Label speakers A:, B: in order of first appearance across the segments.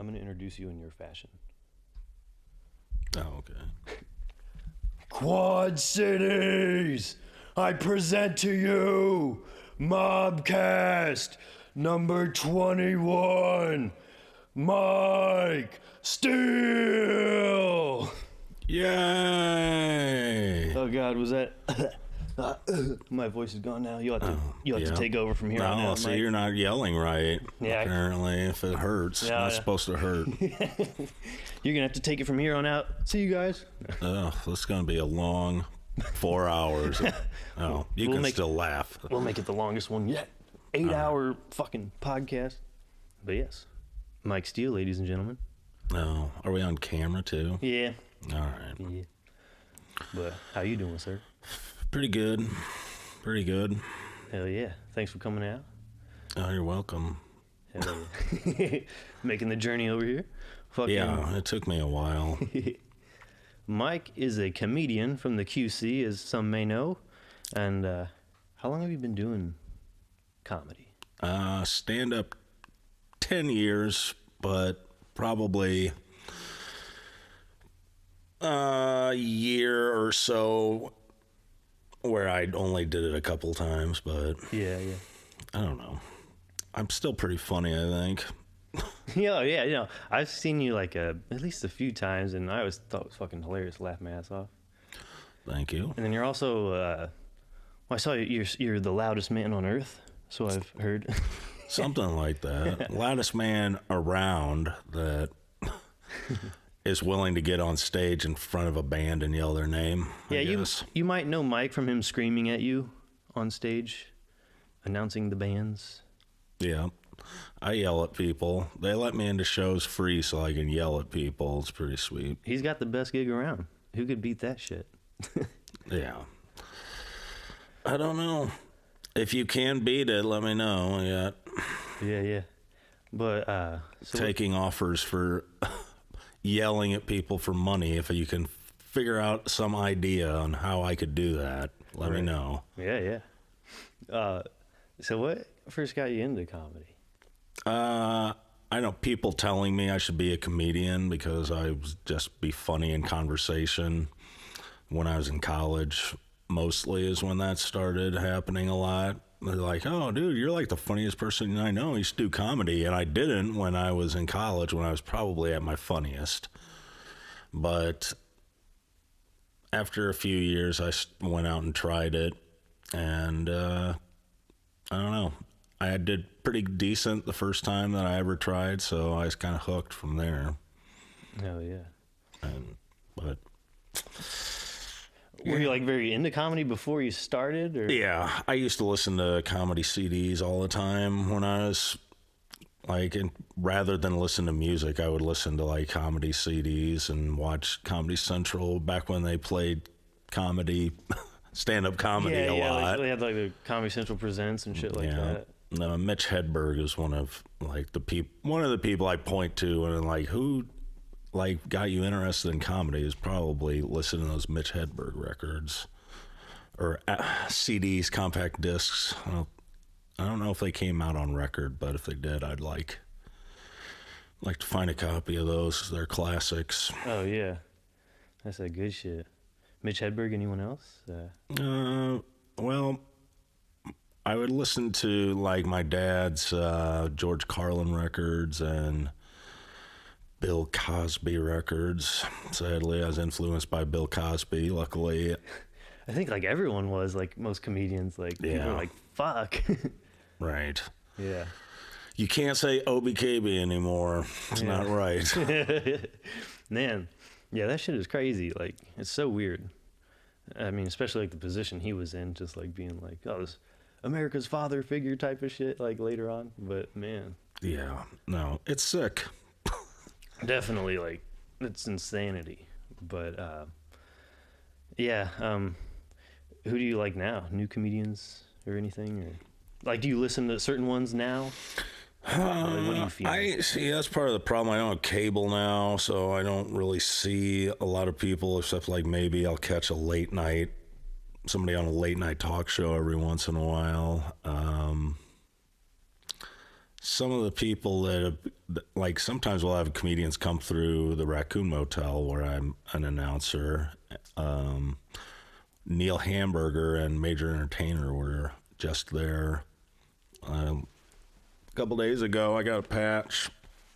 A: I'm going to introduce you in your fashion.
B: Oh, okay.
C: Quad Cities, I present to you MOBCAST number 21, Mike Steele.
B: Yay!
A: Oh God, was that? My voice is gone now. You have to take over from here on
B: No,
A: out,
B: so
A: Mike.
B: you're not yelling right.
A: Yeah,
B: Apparently, if it hurts, it's not supposed to hurt.
A: You're gonna have to take it from here on out. See you guys.
B: Oh, this is gonna be a long 4 hours. Oh, you can still laugh.
A: We'll make it the longest one yet. 8-hour fucking podcast. But yes, Mike Steele, ladies and gentlemen.
B: Oh, are we on camera too?
A: Yeah.
B: All right.
A: Yeah. But how you doing, sir?
B: Pretty good. Pretty good.
A: Hell yeah. Thanks for coming out.
B: Oh, you're welcome.
A: Hell yeah. Making the journey over here.
B: Yeah, it took me a while.
A: Mike is a comedian from the QC, as some may know. And how long have you been doing comedy?
B: Stand up 10 years, but probably a year or so where I only did it a couple times, but
A: Yeah.
B: I don't know. I'm still pretty funny, I think.
A: Yeah. I've seen you like at least a few times, and I always thought it was fucking hilarious. Laugh my ass off.
B: Thank you.
A: And then you're also, I saw you're the loudest man on earth, so I've heard.
B: Something like that. Loudest man around that is willing to get on stage in front of a band and yell their name.
A: Yeah,
B: I guess.
A: you might know Mike from him screaming at you on stage, announcing the bands.
B: Yeah. I yell at people. They let me into shows free so I can yell at people. It's pretty sweet.
A: He's got the best gig around. Who could beat that shit?
B: Yeah. I don't know. If you can beat it, let me know.
A: Yeah. But
B: Taking offers for yelling at people for money. If you can figure out some idea on how I could do that, let me know.
A: Yeah. So what first got you into comedy?
B: I know people telling me I should be a comedian because I would just be funny in conversation. When I was in college, mostly is when that started happening a lot. They're like, oh, dude, you're like the funniest person I know. You should do comedy. And I didn't when I was in college, when I was probably at my funniest. But after a few years, I went out and tried it. And I don't know. I did pretty decent the first time that I ever tried. So I was kind of hooked from there.
A: Hell yeah.
B: But
A: were you like very into comedy before you started? Or?
B: yeah, I used to listen to comedy CDs all the time when I was like, and rather than listen to music, I would listen to like comedy CDs and watch Comedy Central back when they played comedy, stand-up comedy a lot.
A: Like, they had like the Comedy Central Presents and shit like that.
B: Mitch Hedberg is one of like the people I point to and like who like got you interested in comedy is probably listening to those Mitch Hedberg records or CDs, compact discs. I don't know if they came out on record, but if they did, I'd like to find a copy of those. They're classics.
A: Oh yeah, that's that good shit. Mitch Hedberg. Anyone else?
B: Well, I would listen to like my dad's George Carlin records and Bill Cosby records. Sadly, I was influenced by Bill Cosby. Luckily,
A: I think like everyone was, like most comedians, like people were like, fuck.
B: Right.
A: Yeah.
B: You can't say OBKB anymore. It's not right.
A: Man, yeah, that shit is crazy. Like, it's so weird. I mean, especially like the position he was in, just like being like, oh, this America's father figure type of shit, like later on. But man.
B: Yeah. No, it's sick.
A: Definitely, like, it's insanity. But yeah, who do you like now? New comedians or anything? Or like, do you listen to certain ones now? Like, what do you feel?
B: I see. That's part of the problem. I don't have cable now, so I don't really see a lot of people, except like maybe I'll catch somebody on a late night talk show every once in a while. some of the people like sometimes we'll have comedians come through the Raccoon Motel where I'm an announcer. Neil Hamburger and Major Entertainer were just there. A couple days ago, I got a patch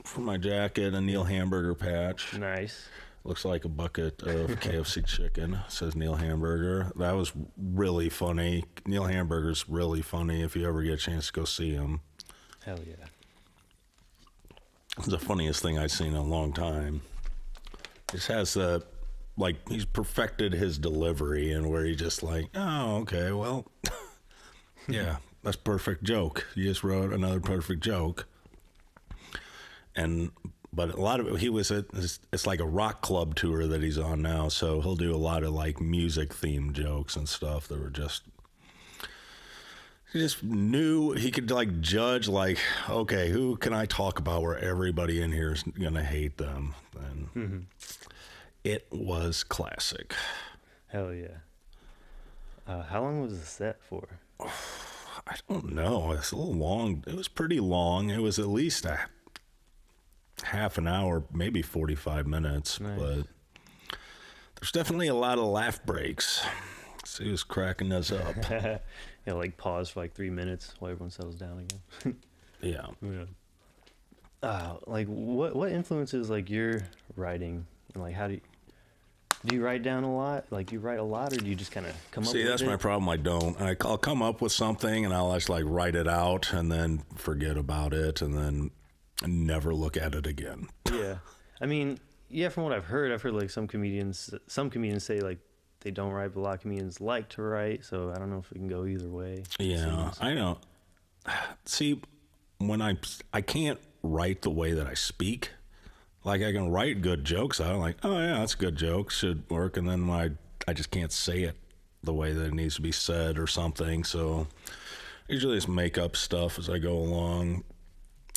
B: for my jacket, a Neil Hamburger patch.
A: Nice.
B: Looks like a bucket of KFC chicken. It says Neil Hamburger. That was really funny. Neil Hamburger's really funny if you ever get a chance to go see him.
A: Hell yeah.
B: It's the funniest thing I've seen in a long time. Just has he's perfected his delivery and where he just like, oh, okay, well, yeah, that's a perfect joke. You just wrote another perfect joke. But a lot of it, it's like a rock club tour that he's on now. So he'll do a lot of like music themed jokes and stuff that were he just knew he could like judge like, okay, who can I talk about where everybody in here is going to hate them? And it was classic.
A: Hell yeah. How long was the set for?
B: I don't know. It's a little long. It was pretty long. It was at least a half an hour, maybe 45 minutes. Nice. But there's definitely a lot of laugh breaks. So he was cracking us up.
A: Yeah, like pause for like 3 minutes while everyone settles down again.
B: Yeah.
A: Like what influences like your writing, and like how do you write down a lot? Like do you write a lot, or do you just kind of come up with it?
B: See, that's my problem. I don't. I'll come up with something and I'll just like write it out and then forget about it and then never look at it again.
A: Yeah. I mean, yeah, from what I've heard like some comedians say like they don't write, but a lot of comedians like to write, so I don't know if it can go either way.
B: Yeah, I know. See, when I can't write the way that I speak. Like I can write good jokes. I'm like, oh yeah, that's a good joke, should work. And then I just can't say it the way that it needs to be said or something. So I usually just make up stuff as I go along.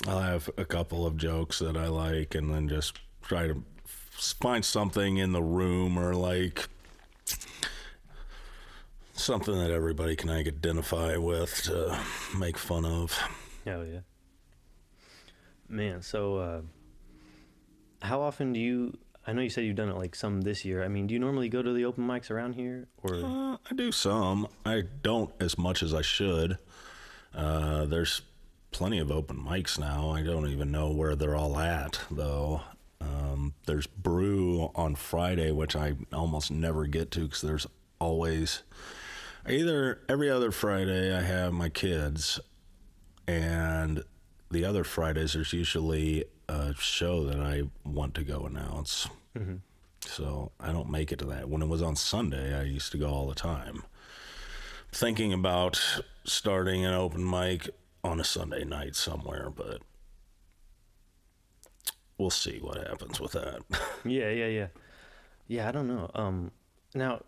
B: I'll have a couple of jokes that I like and then just try to find something in the room or like something that everybody can identify with to make fun of.
A: Oh yeah. Man, so how often do you, I know you said you've done it like some this year. I mean, do you normally go to the open mics around here? Or
B: I do some. I don't as much as I should. There's plenty of open mics now. I don't even know where they're all at, though. There's Brew on Friday, which I almost never get to because there's always, either every other Friday I have my kids, and the other Fridays there's usually a show that I want to go announce. Mm-hmm. So I don't make it to that. When it was on Sunday, I used to go all the time. Thinking about starting an open mic on a Sunday night somewhere, but we'll see what happens with that. Yeah, I don't know. Now,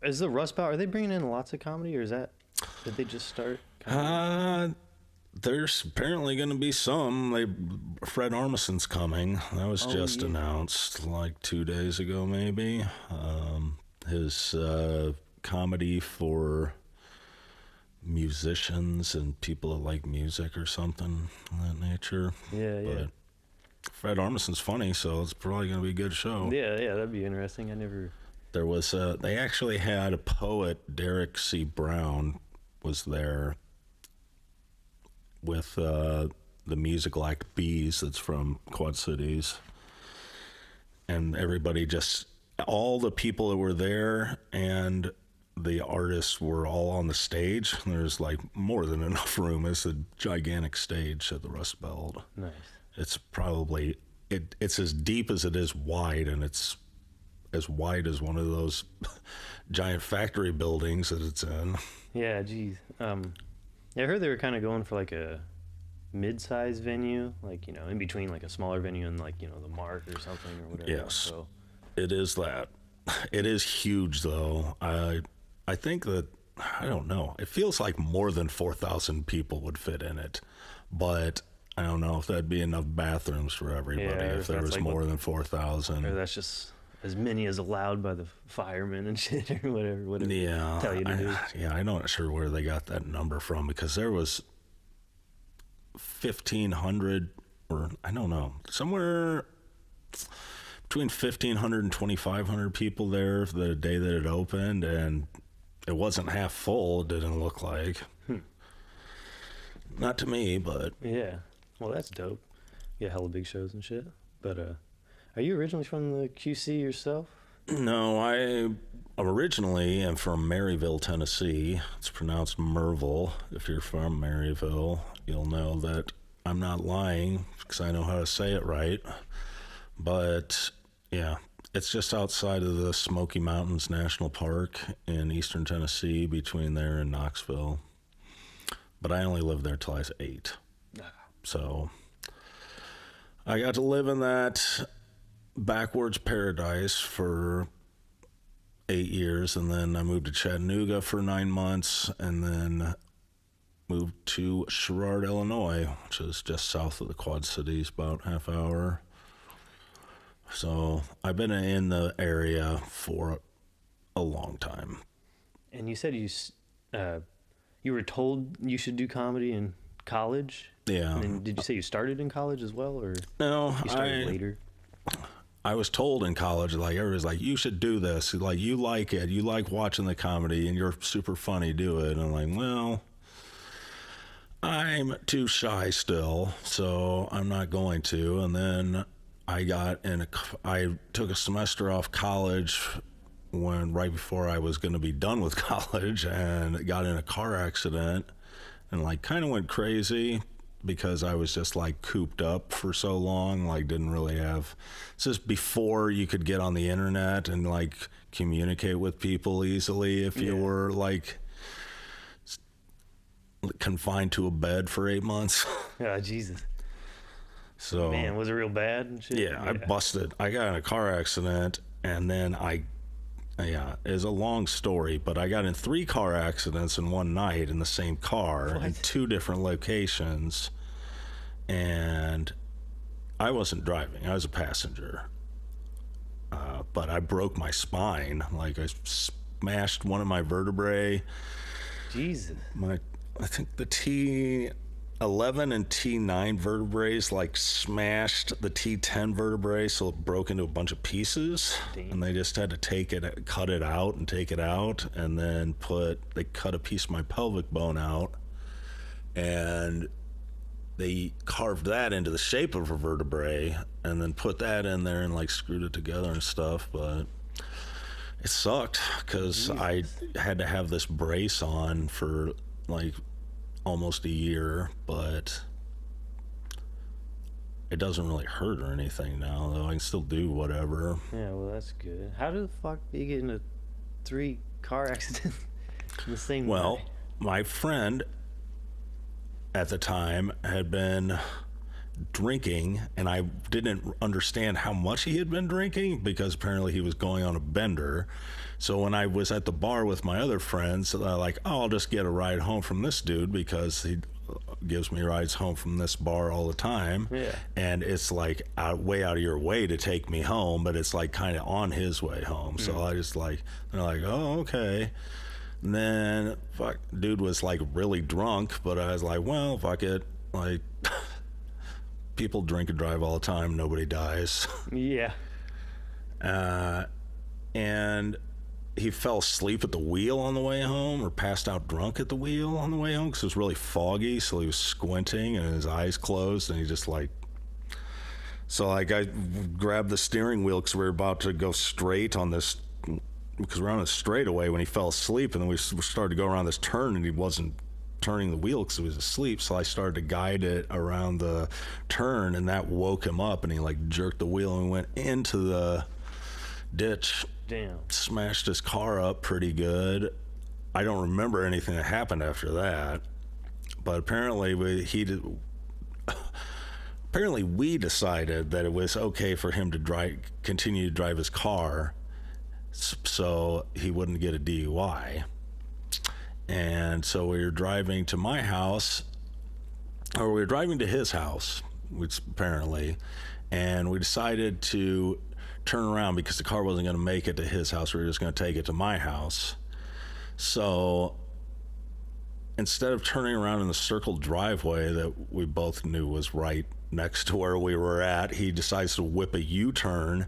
B: is the Rust Belt, are they bringing in lots of comedy, or did they just start? There's apparently going to be some. Fred Armisen's coming. That was just announced like 2 days ago, maybe. His comedy for musicians and people that like music or something of that nature.
A: Yeah.
B: Fred Armisen's funny, so it's probably going to be a good show.
A: Yeah, that'd be interesting.
B: There was they actually had a poet, Derek C. Brown, was there with the musical act Bees that's from Quad Cities. And everybody all the people that were there and the artists were all on the stage. There's like more than enough room. It's a gigantic stage at the Rust Belt.
A: Nice.
B: It's probably, it's as deep as it is wide, and it's as wide as one of those giant factory buildings that it's in.
A: Yeah, geez. I heard they were kind of going for like a mid-sized venue, like, in between like a smaller venue and like, the Mark or something or whatever.
B: Yes,
A: so.
B: It is that. It is huge, though. I think that, I don't know, it feels like more than 4,000 people would fit in it, but I don't know if that'd be enough bathrooms for everybody if there was like more than 4,000.
A: Or that's just as many as allowed by the firemen and shit or whatever
B: yeah,
A: tell you to do.
B: Yeah, I'm not sure where they got that number from, because there was 1,500, or I don't know, somewhere between 1,500 and 2,500 people there the day that it opened, and it wasn't half full, it didn't look like. Not to me, but...
A: Yeah. Well, that's dope. Yeah, hella big shows and shit. But, are you originally from the QC yourself?
B: No, I originally am from Maryville, Tennessee. It's pronounced Merville. If you're from Maryville, you'll know that I'm not lying because I know how to say it right. But, yeah, it's just outside of the Smoky Mountains National Park in eastern Tennessee, between there and Knoxville. But I only lived there till I was 8. So I got to live in that backwards paradise for 8 years, and then I moved to Chattanooga for 9 months, and then moved to Sherrard, Illinois, which is just south of the Quad Cities, about half hour. So I've been in the area for a long time.
A: And you said you were told you should do comedy in college?
B: Yeah.
A: And did you say you started in college as well, or
B: No,
A: you started later?
B: I was told in college, like, everybody's like, you should do this. Like, you like it. You like watching the comedy, and you're super funny, do it. And I'm like, well, I'm too shy still, so I'm not going to. And then I took a semester off college right before I was going to be done with college, and got in a car accident and, like, kind of went crazy because I was just, like, cooped up for so long, like, didn't really have... It's just before you could get on the internet and, like, communicate with people easily if you were, like, confined to a bed for 8 months.
A: Oh, Jesus.
B: So,
A: man, was it real bad and shit?
B: Yeah, I busted. I got in a car accident, and then it's a long story, but I got in 3 car accidents in one night in the same car in 2 different locations, and I wasn't driving. I was a passenger, but I broke my spine. Like, I smashed one of my vertebrae.
A: Jesus.
B: I think the T11 and T9 vertebrae, like, smashed the T10 vertebrae, so it broke into a bunch of pieces.
A: Damn.
B: And they just had to cut it out and take it out, and then they cut a piece of my pelvic bone out, and they carved that into the shape of a vertebrae, and then put that in there and, like, screwed it together and stuff. But it sucked because I had to have this brace on for, like, almost a year, but it doesn't really hurt or anything now, though. I can still do whatever.
A: Yeah, well, that's good. How the fuck did you get in a 3 car accident in the same
B: Well,
A: night?
B: my friend at the time had been drinking, and I didn't understand how much he had been drinking because apparently he was going on a bender. So when I was at the bar with my other friends, like, oh, I'll just get a ride home from this dude because he gives me rides home from this bar all the time.
A: Yeah.
B: And it's like way out of your way to take me home, but it's like kind of on his way home. So I just like, they're like, oh, okay. And then dude was like really drunk, but I was like, well, fuck it. Like, people drink and drive all the time. Nobody dies.
A: Yeah.
B: And he fell asleep at the wheel on the way home, or passed out drunk at the wheel on the way home because it was really foggy. So he was squinting and his eyes closed, and he just like... So like I grabbed the steering wheel because we were about to go straight on this, because we're on a straightaway when he fell asleep, and then we started to go around this turn, and he wasn't turning the wheel because he was asleep. So I started to guide it around the turn, and that woke him up, and he like jerked the wheel and went into the ditch.
A: Damn.
B: Smashed his car up pretty good. I don't remember anything that happened after that, but apparently we decided that it was okay for him to continue to drive his car so he wouldn't get a DUI. And so we were driving to my house, or we were driving to his house, which apparently, and we decided to turn around because the car wasn't going to make it to his house. We were just going to take it to my house. So instead of turning around in the circle driveway that we both knew was right next to where we were at, he decides to whip a U-turn.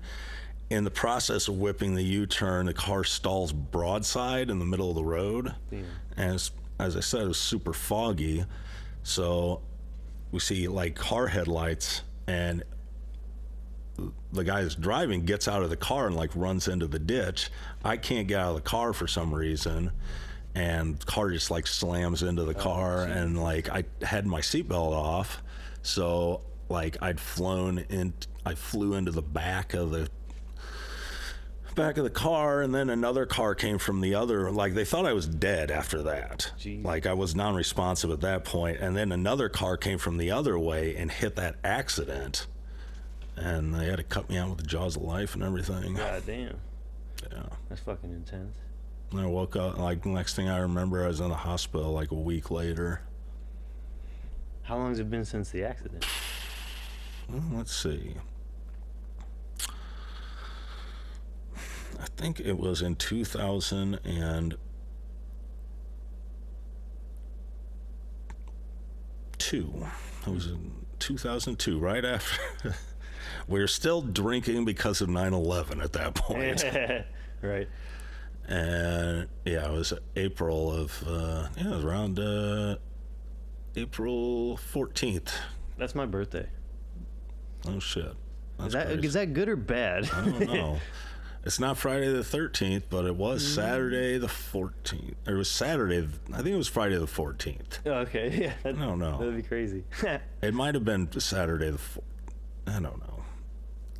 B: In the process of whipping the U-turn, the car stalls broadside in the middle of the road. Yeah. And as I said, it was super foggy. So we see like car headlights, and the guy that's driving gets out of the car and like runs into the ditch. I can't get out of the car for some reason, and the car just like slams into the car, and like I had my seatbelt off, so like I flew into the back of the car, and then another car came from the other, like they thought I was dead after that. Jeez. Like I was non-responsive at that point, and then another car came from the other way and hit that accident, and they had to cut me out with the jaws of life and everything.
A: God damn.
B: Yeah,
A: that's fucking intense.
B: And I woke up, like next thing I remember, I was in the hospital like a week later.
A: How long has it been since the accident?
B: Well, let's see, I think it was in 2002. It was in 2002, right after. We were still drinking because of 9/11 at that point.
A: Right.
B: And yeah, it was April of, it was around April 14th.
A: That's my birthday.
B: Oh, shit.
A: Is that good or bad?
B: I don't know. It's not Friday the 13th, but it was Saturday the 14th. It was Saturday. I think it was Friday the 14th.
A: Oh, okay. Yeah.
B: I don't know.
A: That'd be crazy.
B: It might have been Saturday the 4th. I don't know.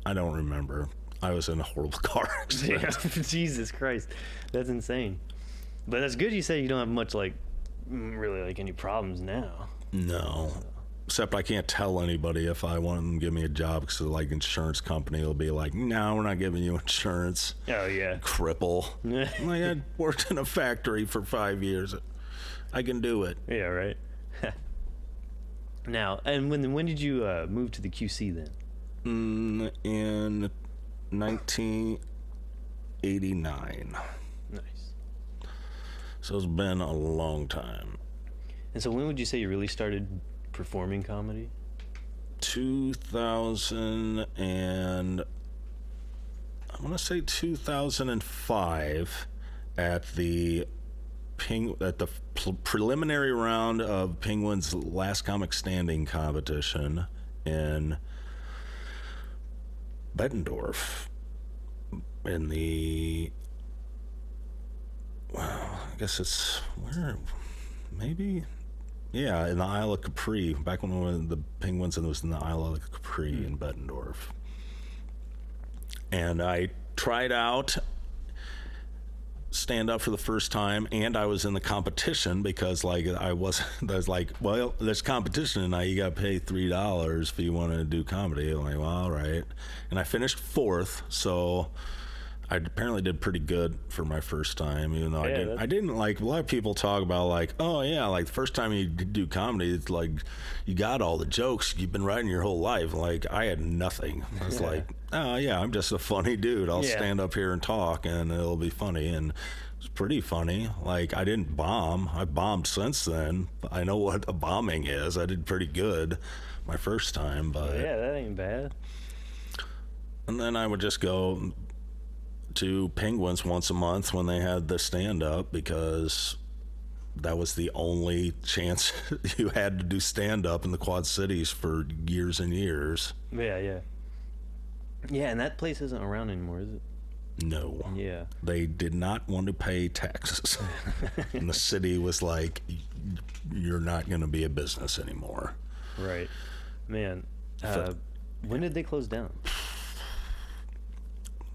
B: I don't remember. I was in a horrible car accident.
A: Yeah. Jesus Christ. That's insane. But that's good you say you don't have much, like, really, like, any problems now.
B: No. Except I can't tell anybody if I want them to give me a job, because like insurance company will be like, no, we're not giving you insurance.
A: Oh, yeah.
B: Cripple. Like, I worked in a factory for 5 years. I can do it.
A: Yeah, right. Now, and when did you move to the QC then?
B: In 1989.
A: Nice.
B: So it's been a long time.
A: And so when would you say you really started performing comedy?
B: 2000 and I want to say 2005 at the preliminary round of Penguin's Last Comic Standing competition in Bettendorf in the, well, I guess it's where, maybe, yeah, in the Isle of Capri, back when we were the Penguins, and it was in the Isle of Capri in Bettendorf. And I tried out stand up for the first time, and I was in the competition because like I was like, well, there's competition tonight, you got to pay $3 if you want to do comedy. I'm like, well, all right. And I finished 4th, so I apparently did pretty good for my first time, even though I didn't like, a lot of people talk about like, oh yeah, like the first time you do comedy, it's like you got all the jokes you've been writing your whole life. Like I had nothing. I was like, oh yeah, I'm just a funny dude. I'll stand up here and talk and it'll be funny. And it was pretty funny. Like I didn't bomb. I bombed since then. I know what a bombing is. I did pretty good my first time, but
A: yeah, that ain't bad.
B: And then I would just go to Penguins once a month when they had the stand-up, because that was the only chance you had to do stand-up in the Quad Cities for years and years.
A: Yeah, and that place isn't around anymore, is it?
B: No.
A: Yeah.
B: They did not want to pay taxes. And the city was like, you're not going to be a business anymore.
A: Right. Man, when did they close down?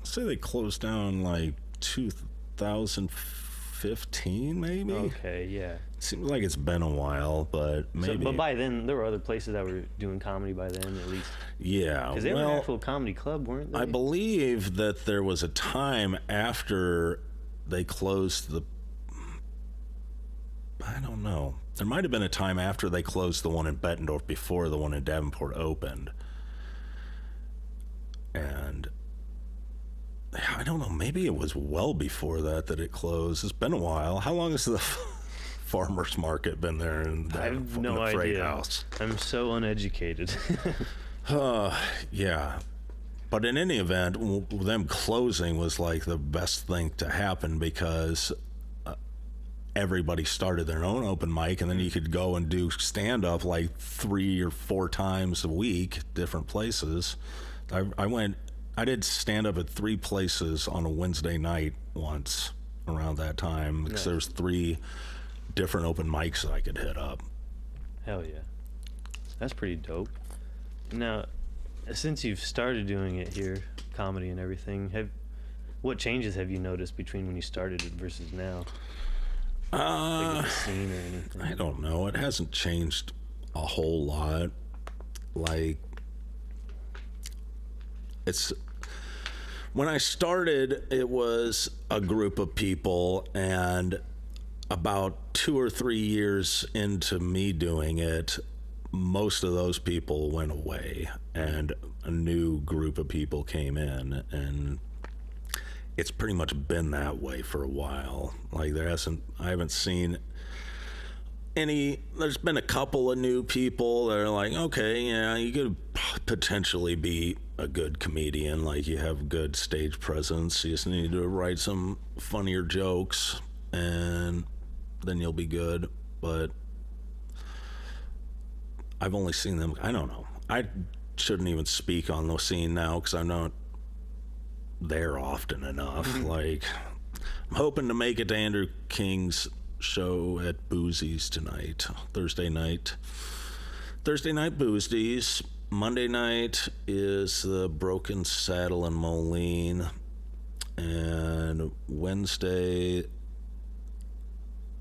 B: Say they closed down like 2015, maybe.
A: Okay, yeah.
B: It seems like it's been a while, but maybe.
A: So, but by then, there were other places that were doing comedy by then, at least.
B: Yeah,
A: because they were an actual comedy club, weren't they?
B: I believe that there was a time after they closed the. I don't know. There might have been a time after they closed the one in Bettendorf before the one in Davenport opened, and. I don't know. Maybe it was well before that it closed. It's been a while. How long has the farmer's market. Been there, and
A: I have no
B: the freight
A: idea.
B: house.
A: I'm so uneducated.
B: Yeah. But in any event, them closing was like the best thing to happen because everybody started their own open mic, and then you could go and do stand-up like 3 or 4 times a week, different places. I did stand-up at 3 places on a Wednesday night once around that time because there was 3 different open mics that I could hit up.
A: Hell yeah. That's pretty dope. Now, since you've started doing it here, comedy and everything, what changes have you noticed between when you started it versus now? Like the scene or anything?
B: I don't know. It hasn't changed a whole lot. Like, when I started, it was a group of people, and about 2 or 3 years into me doing it, most of those people went away and a new group of people came in, and it's pretty much been that way for a while. Like I haven't seen there's been a couple of new people that are like, okay, yeah, you could potentially be a good comedian, like you have good stage presence, you just need to write some funnier jokes and then you'll be good. But I've only seen them, I don't know. I shouldn't even speak on the scene now because I'm not there often enough. Like, I'm hoping to make it to Andrew King's show at Boozy's tonight, Thursday night Boozy's. Monday night is the Broken Saddle in Moline, and Wednesday,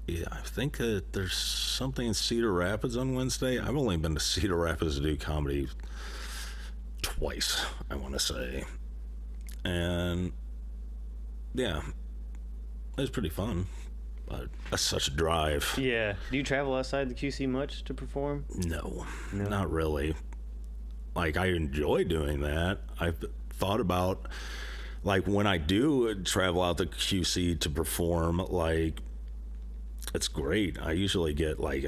B: yeah, I think that there's something in Cedar Rapids on Wednesday. I've only been to Cedar Rapids to do comedy twice, I want to say. And yeah, it was pretty fun, but that's such a drive.
A: Yeah. Do you travel outside the QC much to perform?
B: No, not really. Like, I enjoy doing that. I've thought about, like, when I do travel out to QC to perform, like, it's great. I usually get, like,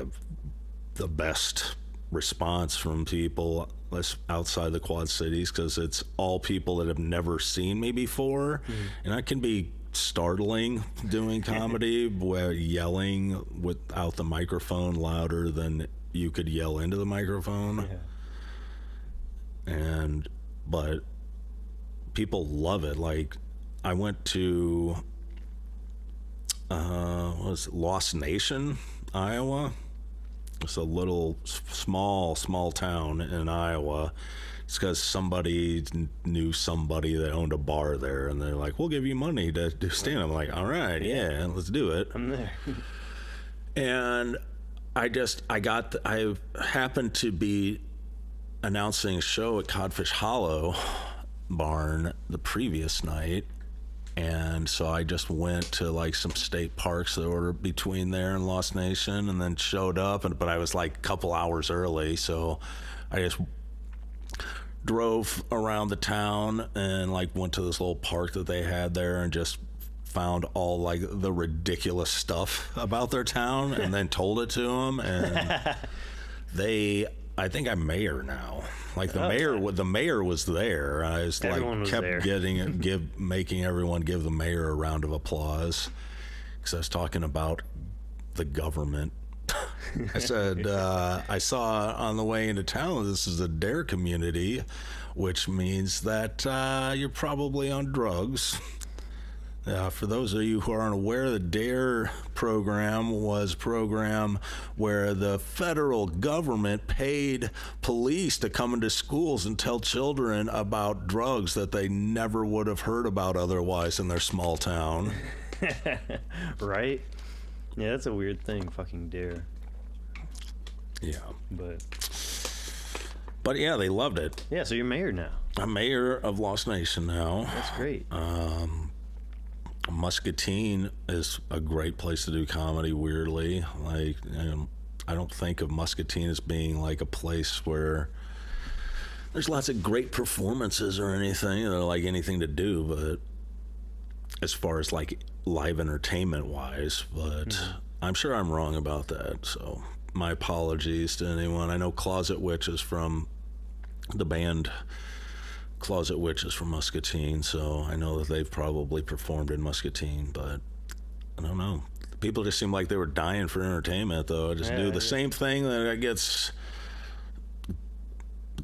B: the best response from people outside the Quad Cities because it's all people that have never seen me before. And that can be startling doing comedy where yelling without the microphone louder than you could yell into the microphone.
A: Yeah.
B: But people love it. Like, I went to Lost Nation, Iowa. It's a little small town in Iowa. It's because somebody knew somebody that owned a bar there, and they're like, we'll give you money to do stand-up. I'm like, all right, yeah, let's do it.
A: I'm there.
B: And I happened to be announcing a show at Codfish Hollow Barn the previous night, and so I just went to like some state parks that were between there and Lost Nation, and then showed up, but I was like a couple hours early, so I just drove around the town and like went to this little park that they had there and just found all like the ridiculous stuff about their town and then told it to them, and I think I'm mayor now. Like the mayor was there. I was
A: Everyone
B: like
A: was
B: kept
A: there.
B: making everyone give the mayor a round of applause because I was talking about the government. I said I saw on the way into town this is a DARE community, which means that you're probably on drugs. For those of you who aren't aware, the DARE program was a program where the federal government paid police to come into schools and tell children about drugs that they never would have heard about otherwise in their small town.
A: Right? Yeah, that's a weird thing, fucking DARE.
B: Yeah.
A: But
B: yeah, they loved it.
A: yeah, so you're mayor now.
B: I'm mayor of Lost Nation now.
A: That's great.
B: Muscatine is a great place to do comedy, weirdly. Like, I don't think of Muscatine as being like a place where there's lots of great performances or anything, or like anything to do, but as far as like live entertainment wise, but I'm sure I'm wrong about that, so my apologies to anyone. I know Closet Witch is from the band Closet Witch is from Muscatine, so I know that they've probably performed in Muscatine, but I don't know. People just seem like they were dying for entertainment, though. I just do the same thing that gets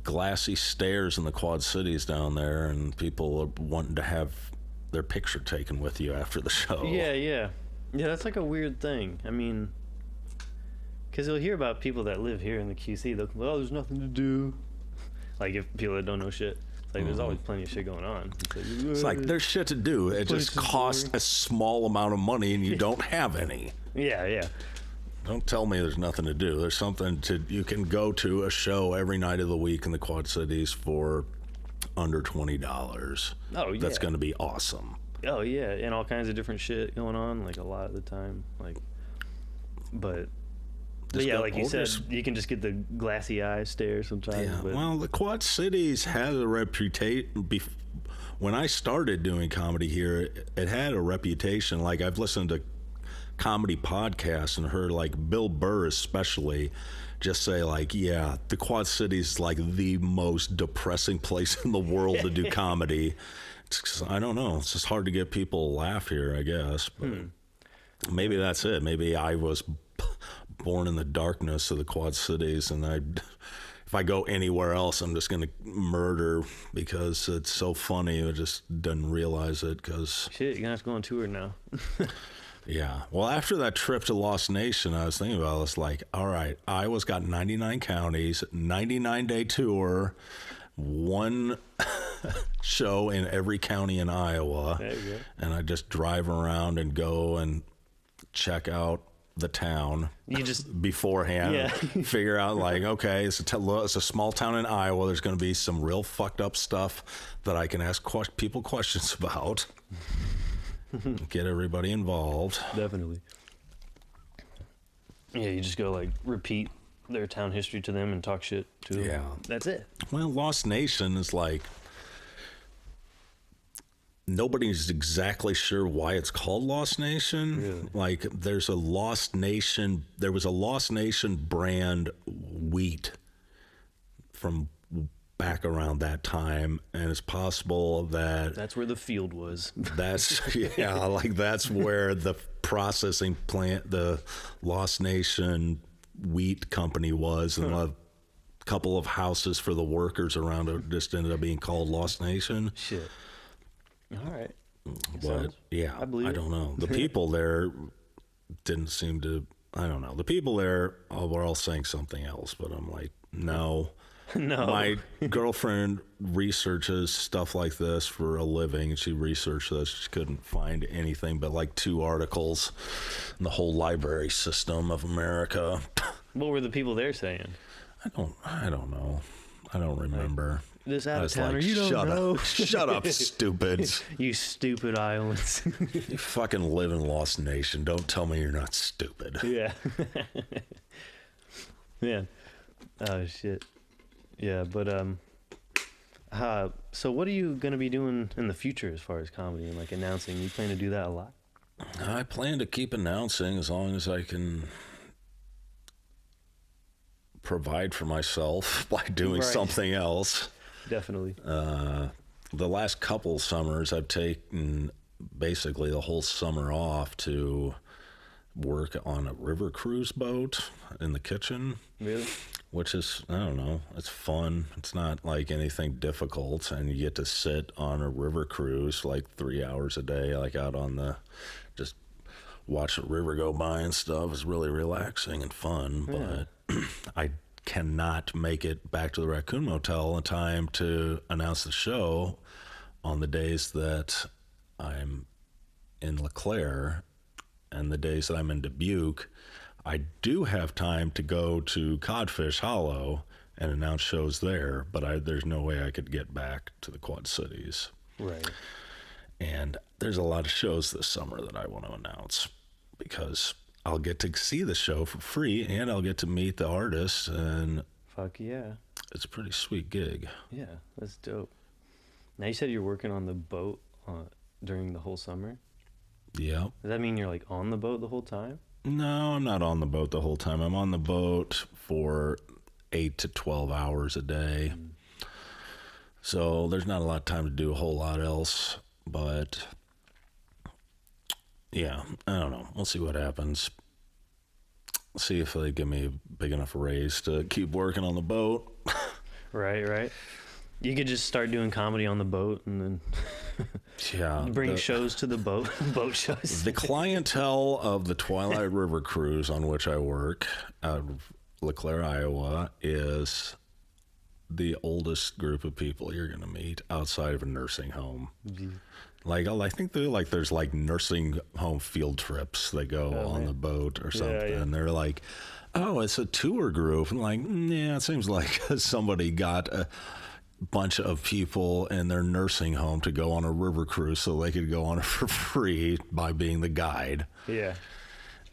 B: glassy stares in the Quad Cities down there, and people are wanting to have their picture taken with you after the show.
A: Yeah, that's like a weird thing. I mean, because you'll hear about people that live here in the QC, they'll go, oh, there's nothing to do. Like, if people that don't know shit. It's like, there's always plenty of shit going on.
B: It's like, there's shit to do. It just costs a small amount of money, and you don't have any.
A: Yeah.
B: Don't tell me there's nothing to do. There's something to... You can go to a show every night of the week in the Quad Cities for under $20.
A: Oh, yeah.
B: That's going to be awesome.
A: Oh, yeah. And all kinds of different shit going on, like, a lot of the time. Like, but yeah, like you said, you can just get the glassy eye stare sometimes.
B: Yeah,
A: but.
B: well, the Quad Cities has a reputation. When I started doing comedy here, it had a reputation. Like, I've listened to comedy podcasts and heard, like, Bill Burr especially just say, like, yeah, the Quad Cities is like the most depressing place in the world to do comedy. I don't know. It's just hard to get people to laugh here, I guess. But maybe that's it. Maybe I was born in the darkness of the Quad Cities, and if I go anywhere else, I'm just going to murder because it's so funny. I just didn't realize it because...
A: Shit, you're going to have to go on tour now.
B: Yeah. Well, after that trip to Lost Nation, I was thinking about it. It's like, all right, Iowa's got 99 counties, 99-day tour, one show in every county in Iowa.
A: There you go.
B: And I just drive around and go and check out the town beforehand. Figure out, like, okay, it's a small town in Iowa. There's going to be some real fucked up stuff that I can ask people questions about. Get everybody involved.
A: Definitely. Yeah, you just go, like, repeat their town history to them and talk shit to them.
B: Yeah.
A: That's it.
B: Well, Lost Nation is like, nobody's exactly sure why it's called Lost Nation.
A: Really?
B: Like, there was a Lost Nation brand wheat from back around that time, and it's possible that's
A: where the field was.
B: That's that's where the processing plant, the Lost Nation wheat company was, and a couple of houses for the workers around it just ended up being called Lost Nation.
A: Shit. All right.
B: But yeah, I don't know. The people there didn't seem to. I don't know. The people there were all saying something else, but I'm like, no.
A: No.
B: My girlfriend researches stuff like this for a living. She researched this. She couldn't find anything but like 2 articles in the whole library system of America.
A: What were the people there saying?
B: I don't know. I don't remember.
A: This out of
B: towner,
A: like, you don't know.
B: Shut up, stupids.
A: You stupid Iowans.
B: You fucking live in Lost Nation. Don't tell me you're not stupid.
A: Yeah. Man. Oh, shit. Yeah, but, so what are you going to be doing in the future as far as comedy and, like, announcing? You plan to do that a lot?
B: I plan to keep announcing as long as I can provide for myself by doing something else.
A: Definitely.
B: The last couple summers, I've taken basically the whole summer off to work on a river cruise boat in the kitchen.
A: Really?
B: Which is, I don't know, it's fun. It's not like anything difficult, and you get to sit on a river cruise like 3 hours a day, like out on just watch the river go by and stuff. It's really relaxing and fun, but I cannot make it back to the Raccoon Motel in time to announce the show on the days that I'm in LeClaire and the days that I'm in Dubuque. I do have time to go to Codfish Hollow and announce shows there, but there's no way I could get back to the Quad Cities.
A: Right.
B: And there's a lot of shows this summer that I want to announce because I'll get to see the show for free and I'll get to meet the artists, and
A: fuck yeah.
B: It's a pretty sweet gig.
A: Yeah, that's dope. Now you said you're working on the boat during the whole summer?
B: Yeah.
A: Does that mean you're like on the boat the whole time?
B: No, I'm not on the boat the whole time. I'm on the boat for 8 to 12 hours a day. So there's not a lot of time to do a whole lot else. But yeah, I don't know. We'll see what happens. See if they give me a big enough raise to keep working on the boat.
A: Right. You could just start doing comedy on the boat and then
B: Yeah.
A: bring shows to the boat shows.
B: The clientele of the Twilight River cruise on which I work out of LeClaire, Iowa, is the oldest group of people you're going to meet outside of a nursing home. Like, I think there's like nursing home field trips. They go on the boat or something.
A: Yeah.
B: And they're like, oh, it's a tour group. And like, yeah, it seems like somebody got a bunch of people in their nursing home to go on a river cruise so they could go on it for free by being the guide.
A: Yeah.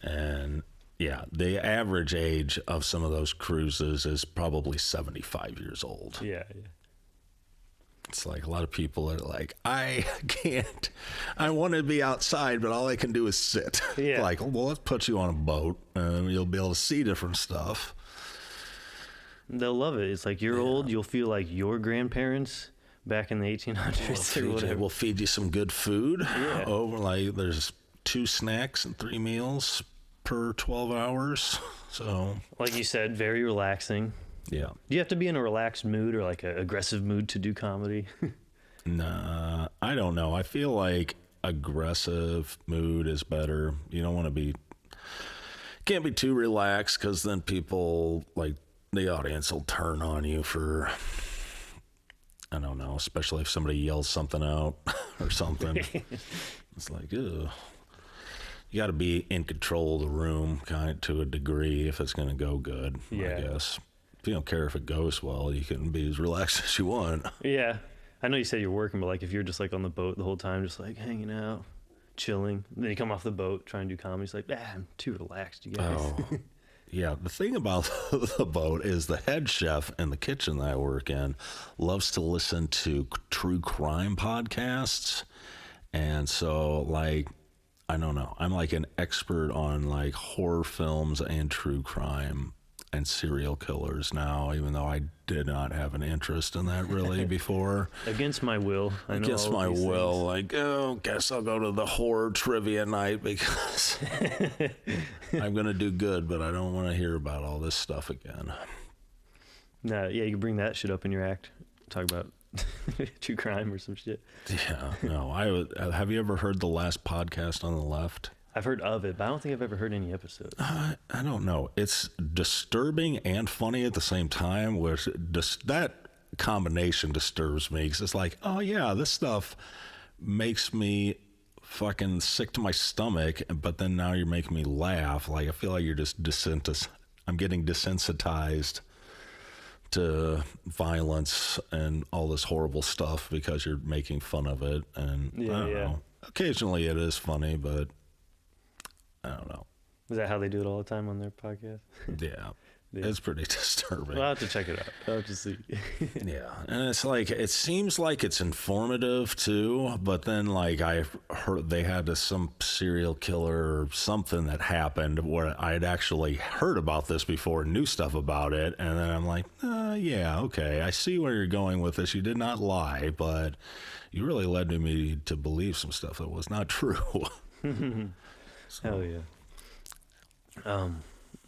B: And yeah, the average age of some of those cruises is probably 75 years old.
A: Yeah.
B: It's like a lot of people are like, I want to be outside, but all I can do is sit.
A: Yeah.
B: Like, well, let's put you on a boat and you'll be able to see different stuff.
A: They'll love it. It's like you're old, you'll feel like your grandparents back in the 1800s or whatever.
B: We'll feed you some good food.
A: Yeah.
B: Like there's 2 snacks and 3 meals per 12 hours. So,
A: Like you said, very relaxing.
B: yeah.
A: Do you have to be in a relaxed mood or like an aggressive mood to do comedy?
B: Nah, I don't know. I feel like aggressive mood is better. You don't want to can't be too relaxed because then people, like, the audience will turn on you for, I don't know, especially if somebody yells something out or something. It's like, ugh. You got to be in control of the room kind of to a degree if it's going to go good, I guess. If you don't care if it goes well, you can be as relaxed as you want.
A: Yeah. I know you said you're working, but like if you're just like on the boat the whole time, just like hanging out, chilling, and then you come off the boat trying to do comedy, it's like, I'm too relaxed, you guys.
B: Oh, yeah. The thing about the boat is the head chef in the kitchen that I work in loves to listen to true crime podcasts. And so, like, I don't know. I'm like an expert on like horror films and true crime and serial killers now, even though I did not have an interest in that really before.
A: Against my will.
B: Against my will, like, guess I'll go to the horror trivia night because I'm going to do good, but I don't want to hear about all this stuff again.
A: No, yeah, you can bring that shit up in your act. Talk about true crime or some shit.
B: Yeah, no. Have you ever heard the last podcast on the left?
A: I've heard of it, but I don't think I've ever heard any episodes.
B: I don't know. It's disturbing and funny at the same time, which that combination disturbs me because it's like, oh yeah, this stuff makes me fucking sick to my stomach, but then now you're making me laugh. Like I feel like you're just I'm getting desensitized to violence and all this horrible stuff because you're making fun of it. And I don't know. Occasionally it is funny, but I don't know.
A: Is that how they do it all the time on their podcast?
B: Yeah. It's pretty disturbing.
A: Well, I'll have to check it out. I'll have to see.
B: Yeah. And it's like, it seems like it's informative too, but then like I heard they had some serial killer or something that happened where I'd actually heard about this before, knew stuff about it. And then I'm like, yeah, okay. I see where you're going with this. You did not lie, but you really led me to believe some stuff that was not true.
A: Hell yeah.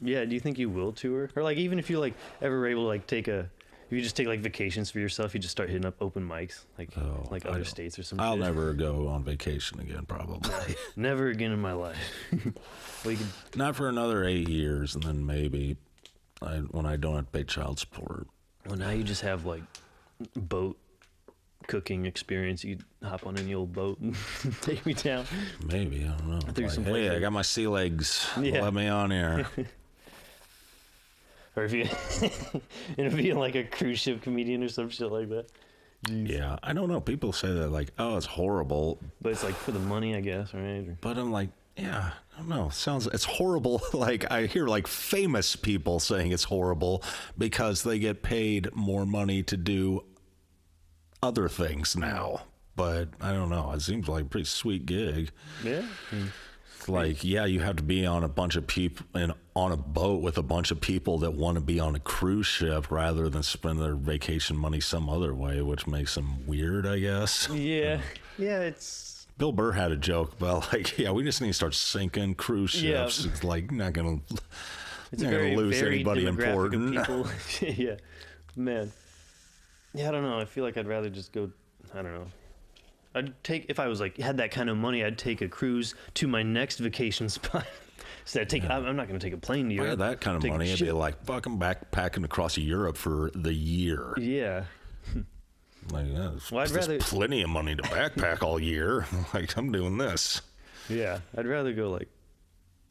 A: Yeah, do you think you will tour? Or like even if you like ever able to like if you just take like vacations for yourself, you just start hitting up open mics like other states or something.
B: I'll never go on vacation again, probably.
A: Never again in my life. Well,
B: not for another 8 years, and then maybe when I don't have to pay child support.
A: Well, now you just have like boat cooking experience. You hop on any old boat and take me down.
B: Maybe, I don't know. Like, hey, I got my sea legs. Yeah. Let me on here.
A: Or if you and being like a cruise ship comedian or some shit like that. Jeez.
B: Yeah, I don't know. People say that like, oh, it's horrible.
A: But it's like for the money, I guess, right?
B: But I'm like, yeah, I don't know. It's horrible. Like I hear like famous people saying it's horrible because they get paid more money to do other things now. But I don't know. It seems like a pretty sweet gig.
A: Yeah.
B: Like, yeah, you have to be on a bunch of people and on a boat with a bunch of people that want to be on a cruise ship rather than spend their vacation money some other way, which makes them weird, I guess.
A: Yeah. Yeah, it's...
B: Bill Burr had a joke about, like, yeah, we just need to start sinking cruise ships. Yeah. It's like, not going to lose anybody important.
A: Yeah. Man. Yeah, I don't know. I feel like I'd rather just go, I don't know. If I was like, had that kind of money, I'd take a cruise to my next vacation spot. I'm not going to take a plane to Europe.
B: If I had that kind of money, I'd be like fucking backpacking across Europe for the year.
A: Yeah.
B: Like, yeah, there's plenty of money to backpack all year. Like, I'm doing this.
A: Yeah. I'd rather go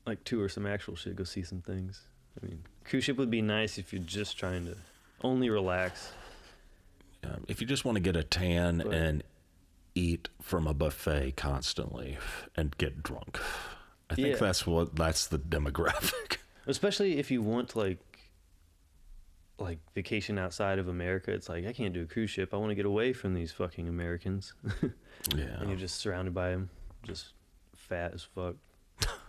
A: like tour some actual shit, go see some things. I mean, cruise ship would be nice if you're just trying to only relax.
B: If you just want to get a tan and eat from a buffet constantly and get drunk, I think that's the demographic. Especially
A: if you want like vacation outside of America. It's like, I can't do a cruise ship. I want to get away from these fucking Americans.
B: Yeah.
A: And you're just surrounded by them, just fat as fuck,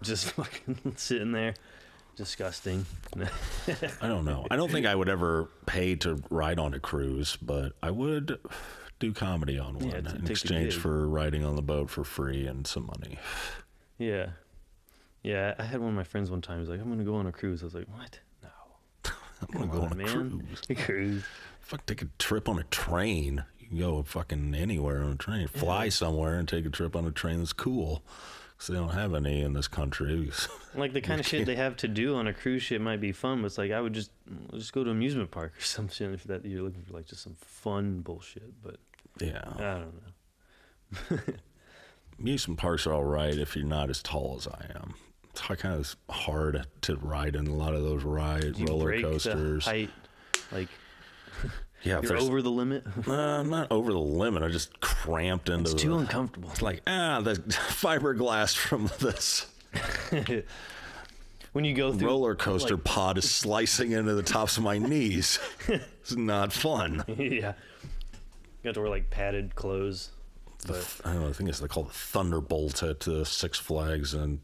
A: just fucking sitting there. Disgusting.
B: I don't know. I don't think I would ever pay to ride on a cruise, but I would do comedy on one in exchange for riding on the boat for free and some money.
A: Yeah. Yeah, I had one of my friends one time. He's like, I'm going to go on a cruise. I was like, what? No.
B: I'm going to go on a cruise.
A: A cruise.
B: Fuck, take a trip on a train. You can go fucking anywhere on a train. Fly somewhere and take a trip on a train that's cool. Because they don't have any in this country.
A: Like the kind of shit they have to do on a cruise ship might be fun, but it's like I would just go to an amusement park or some shit if that you're looking for like just some fun bullshit. But
B: yeah,
A: I don't know.
B: Amusement parks are all right if you're not as tall as I am. It's kind of hard to ride in a lot of those roller coasters.
A: The height, like.
B: Yeah,
A: you're over the limit?
B: I'm not over the limit. I just cramped into
A: it's too uncomfortable.
B: It's like, the fiberglass from this
A: when you go through
B: roller coaster pod is slicing into the tops of my knees. It's not fun.
A: Yeah. You have to wear like padded clothes.
B: I don't know, I think they're called the Thunderbolt at Six Flags in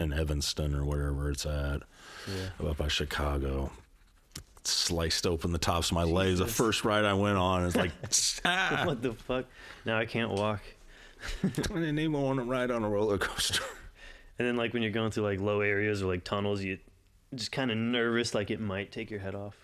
B: Evanston or wherever it's at. Yeah. Up by Chicago. Sliced open the tops of my legs. The first ride I went on is like,
A: what the fuck? Now I can't walk.
B: I didn't even want to ride on a roller coaster.
A: And then like when you're going through like low areas or like tunnels, you just kind of nervous, like it might take your head off.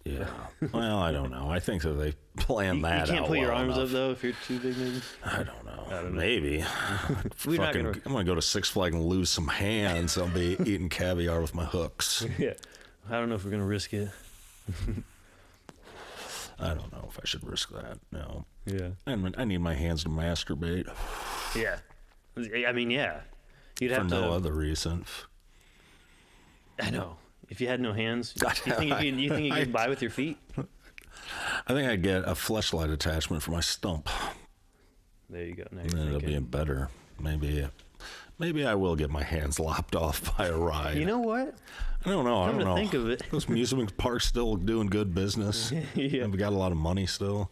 B: Yeah. Well, I don't know. I think that they plan that out.
A: You can't put your arms
B: enough.
A: Up though if you're too big, maybe.
B: I don't know. Maybe. I'm gonna go to Six Flags and lose some hands. I'll be eating caviar with my hooks.
A: Yeah. I don't know if we're gonna risk it.
B: I don't know if I should risk that. No.
A: Yeah.
B: I need my hands to masturbate.
A: Yeah. I mean, yeah. You'd have
B: for no other reason.
A: I know. If you had no hands, you think you could buy with your feet?
B: I think I'd get a fleshlight attachment for my stump.
A: There you go.
B: Then it'll be better. Maybe I will get my hands lopped off by a ride.
A: You know what?
B: I don't know.
A: Come to think of it.
B: Those amusement parks still doing good business.
A: Yeah.
B: We got a lot of money still.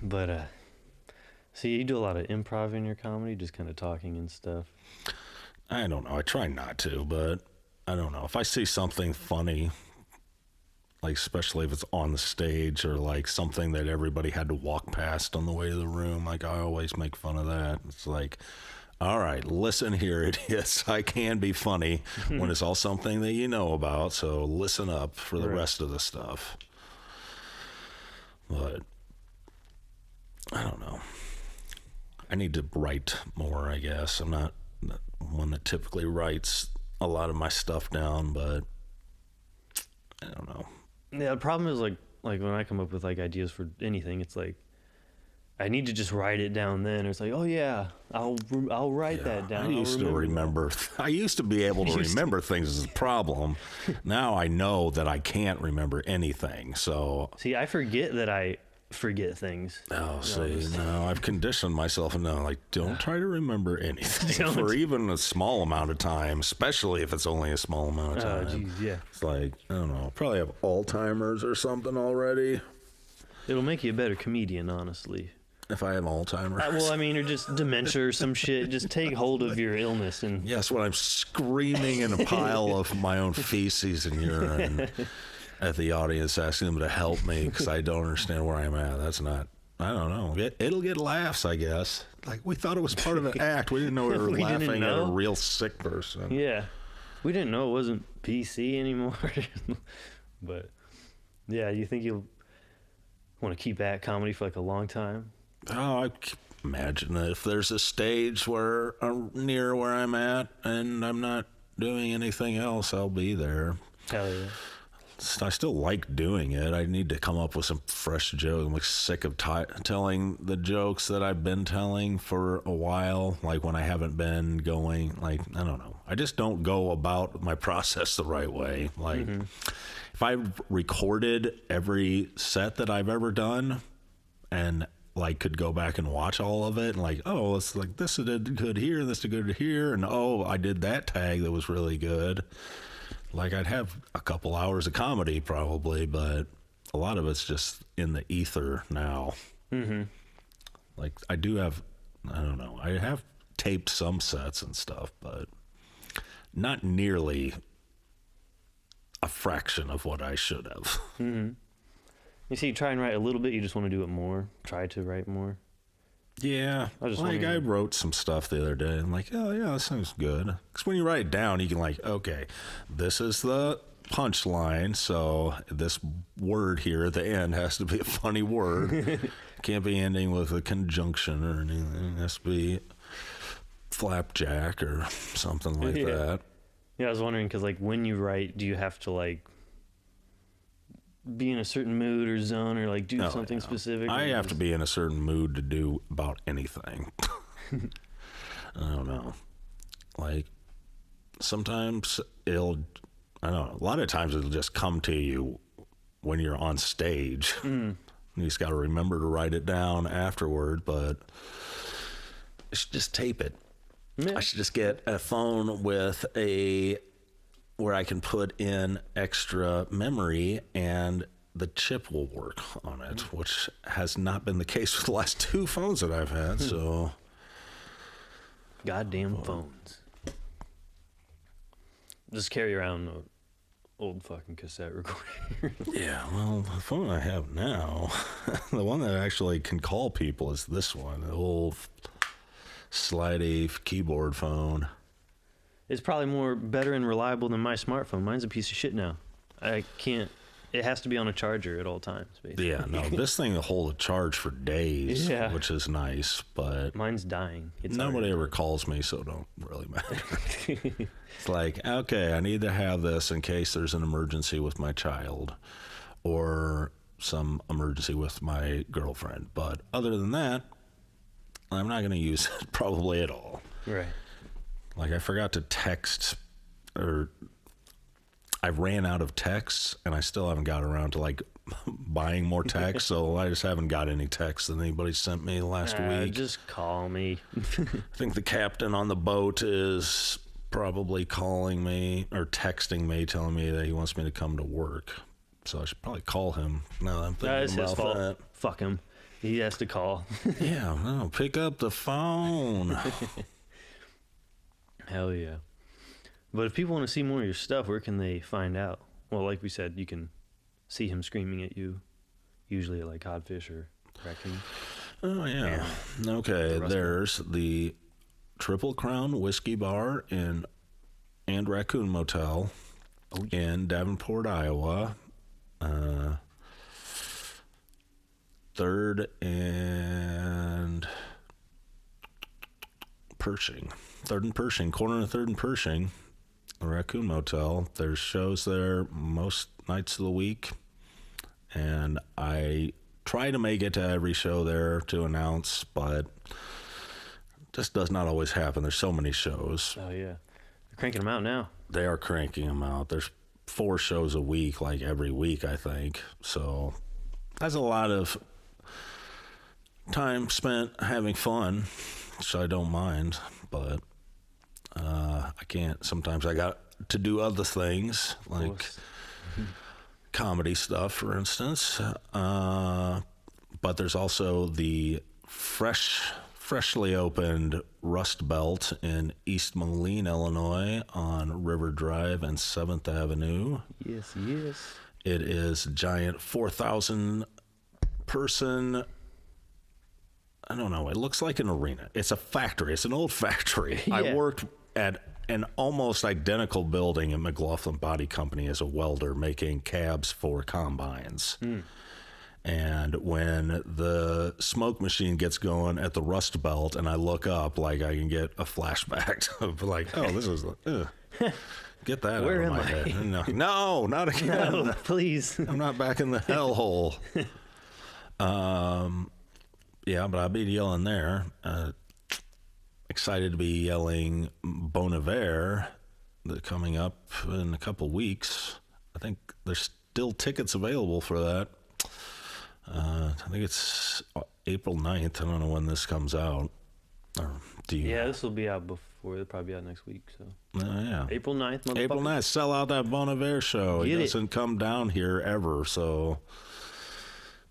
A: But, see, you do a lot of improv in your comedy, just kind of talking and stuff.
B: I don't know. I try not to, but I don't know. If I see something funny, like especially if it's on the stage or like something that everybody had to walk past on the way to the room, like I always make fun of that. It's like, all right, listen here, idiots. I can be funny when it's all something that you know about, so listen up for the rest of the stuff. But I don't know. I need to write more, I guess. I'm not one that typically writes a lot of my stuff down, but I don't know.
A: Yeah, the problem is like when I come up with like ideas for anything, it's like I need to just write it down then. It's like, oh yeah, I'll write that down.
B: I used to remember. I used to be able to remember things as a problem. Now I know that I can't remember anything. So
A: see, I forget that I forget things.
B: Oh, see, no, I've conditioned myself and now, like, don't try to remember anything for even a small amount of time, especially if it's only a small amount of time.
A: Oh, geez, yeah.
B: It's like, I don't know, probably have Alzheimer's or something already.
A: It'll make you a better comedian, honestly.
B: If I have Alzheimer's.
A: Well, I mean, or just dementia or some shit. Just take hold of your illness and.
B: Yes, when I'm screaming in a pile of my own feces and urine at the audience, asking them to help me because I don't understand where I'm at. That's not. I don't know. It'll get laughs, I guess. Like, we thought it was part of an act. We didn't know we were laughing at a real sick person.
A: Yeah, we didn't know it wasn't PC anymore. But yeah, you think you'll want to keep at comedy for like a long time?
B: Oh, I imagine that if there's a stage where near where I'm at and I'm not doing anything else, I'll be there.
A: Hell yeah.
B: I still like doing it. I need to come up with some fresh jokes. I'm like sick of telling the jokes that I've been telling for a while, like when I haven't been going, like, I don't know. I just don't go about my process the right way. Like, if I recorded every set that I've ever done and like could go back and watch all of it and like, oh, it's like this did good here, this did good here, and oh, I did that tag that was really good. Like, I'd have a couple hours of comedy probably, but a lot of it's just in the ether now. Like, I do have, I don't know, I have taped some sets and stuff, but not nearly a fraction of what I should have.
A: You see, you try and write a little bit, you just want to do it more. Try to write more.
B: Yeah, I wrote some stuff the other day. I'm like, oh yeah, that sounds good. Because when you write it down, you can like, okay, this is the punchline, so this word here at the end has to be a funny word. Can't be ending with a conjunction or anything. It has to be flapjack or something like that.
A: Yeah, I was wondering, because like when you write, do you have to like be in a certain mood or zone or like do something specific?
B: I have to be in a certain mood to do about anything. I don't know. Like, sometimes I don't know, a lot of times it'll just come to you when you're on stage. You just got to remember to write it down afterward, but I should just tape it. Yeah. I should just get a phone with where I can put in extra memory and the chip will work on it, which has not been the case with the last 2 phones that I've had, so.
A: Goddamn phones. Just carry around an old fucking cassette recorder.
B: Yeah, well, the phone I have now, the one that actually can call people is this one, the old slidey keyboard phone.
A: It's probably better and reliable than my smartphone. Mine's a piece of shit now. It has to be on a charger at all times, basically.
B: Yeah, no, this thing will hold a charge for days, which is nice, but
A: mine's dying.
B: Nobody ever calls me, so it don't really matter. It's like, okay, I need to have this in case there's an emergency with my child or some emergency with my girlfriend. But other than that, I'm not going to use it probably at all.
A: Right.
B: Like, I forgot to text, or I ran out of texts, and I still haven't got around to, like, buying more texts, so I just haven't got any texts that anybody sent me last week.
A: Just call me.
B: I think the captain on the boat is probably calling me or texting me, telling me that he wants me to come to work. So I should probably call him now that I'm thinking about
A: fault.
B: that.
A: Fuck him. He has to call.
B: Yeah, no, pick up the phone.
A: Hell yeah. But if people want to see more of your stuff, where can they find out? Well, like we said, you can see him screaming at you, usually at like Codfish or Raccoon.
B: Oh, yeah. Okay, there's the Triple Crown Whiskey Bar and Raccoon Motel in Davenport, Iowa. 3rd and Pershing. 3rd and Pershing, corner of 3rd and Pershing, the Raccoon Motel. There's shows there most nights of the week, and I try to make it to every show there to announce, but just does not always happen. There's so many shows.
A: Oh, yeah. They're cranking them out now.
B: They are cranking them out. There's 4 shows a week, like every week, I think. So that's a lot of time spent having fun, which I don't mind, but I can't. Sometimes I got to do other things, like comedy stuff, for instance. But there's also the freshly opened Rust Belt in East Moline, Illinois, on River Drive and 7th Avenue.
A: Yes, yes.
B: It is a giant 4,000 person. I don't know. It looks like an arena. It's a factory. It's an old factory.
A: Yeah.
B: I worked at an almost identical building in McLaughlin Body Company as a welder making cabs for combines. And when the smoke machine gets going at the Rust Belt and I look up, like I can get a flashback of like, oh, this is, get that
A: Where
B: out of
A: am
B: my
A: I?
B: head. No, not again.
A: No, please.
B: I'm not back in the hellhole. Yeah, but I'll be yelling there. Excited to be yelling Bon Iver coming up in a couple weeks. I think there's still tickets available for that. I think it's April 9th. I don't know when this comes out. Or do you?
A: Yeah, this will be out before. It'll probably be out next week. So
B: Yeah.
A: April 9th, motherfucker.
B: April 9th. Sell out that Bon Iver show.
A: Get
B: He
A: it.
B: doesn't come down here ever. So,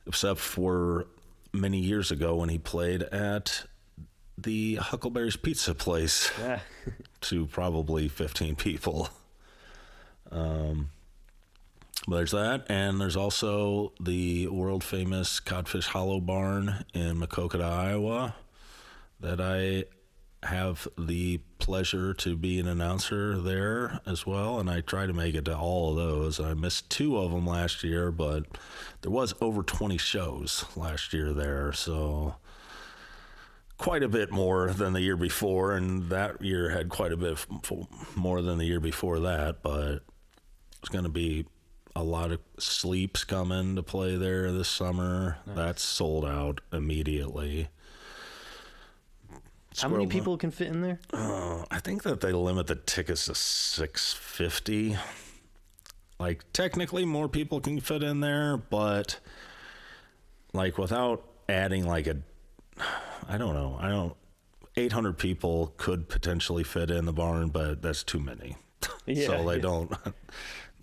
B: except for many years ago when he played at the Huckleberry's Pizza place
A: Yeah.
B: to probably 15 people. There's that, and there's also the world famous Codfish Hollow Barn in Maquoketa, Iowa, that I have the pleasure to be an announcer there as well, and I try to make it to all of those. I missed 2 of them last year, but there was over 20 shows last year there, so quite a bit more than the year before, and that year had quite a bit more than the year before that, but it's going to be a lot of Sleeps coming to play there this summer.
A: Nice.
B: That's sold out immediately.
A: How many people can fit in there?
B: I think that they limit the tickets to 650. Like, technically more people can fit in there, but like without adding like I don't know, 800 people could potentially fit in the barn, but that's too many.
A: Yeah,
B: So they
A: yeah.
B: don't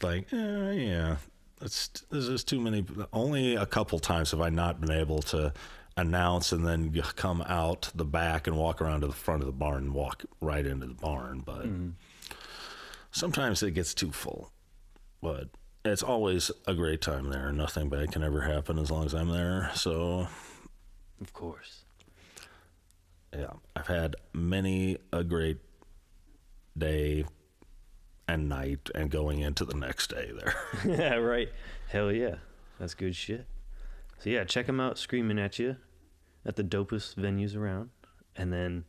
B: like, yeah, there's just too many. Only a couple times have I not been able to announce and then you come out the back and walk around to the front of the barn and walk right into the barn. But sometimes it gets too full. But it's always a great time there. Nothing bad can ever happen as long as I'm there. So,
A: Of course.
B: yeah, I've had many a great day and night and going into the next day there.
A: Yeah, right. Hell yeah. That's good shit. So yeah, check them out screaming at you at the dopest venues around. And then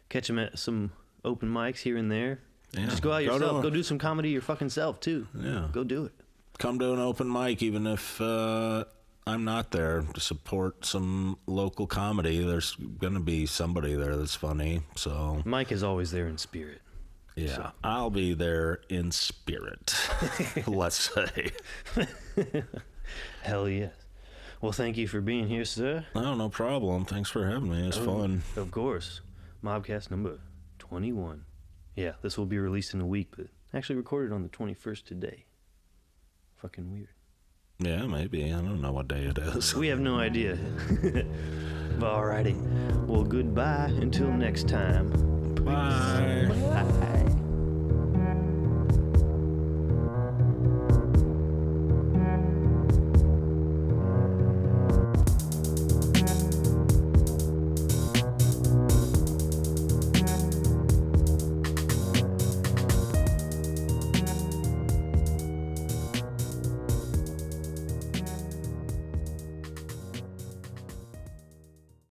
A: catch them at some open mics here and there.
B: Yeah.
A: Just go out yourself. Go do some comedy your fucking self, too.
B: Yeah.
A: Go do it.
B: Come to an open mic, even if I'm not there, to support some local comedy. There's going to be somebody there that's funny. So,
A: Mike is always there in spirit.
B: yeah,
A: So.
B: I'll be there in spirit, let's say.
A: Hell yes. Well, thank you for being here, sir.
B: Oh, no problem. Thanks for having me. It's fun.
A: Of course. MOBCAST number 21. Yeah, this will be released in a week, but actually recorded on the 21st today. Fucking weird.
B: Yeah, maybe. I don't know what day it is.
A: We have no idea. Alrighty. Well, goodbye until next time.
B: Bye.
A: Bye.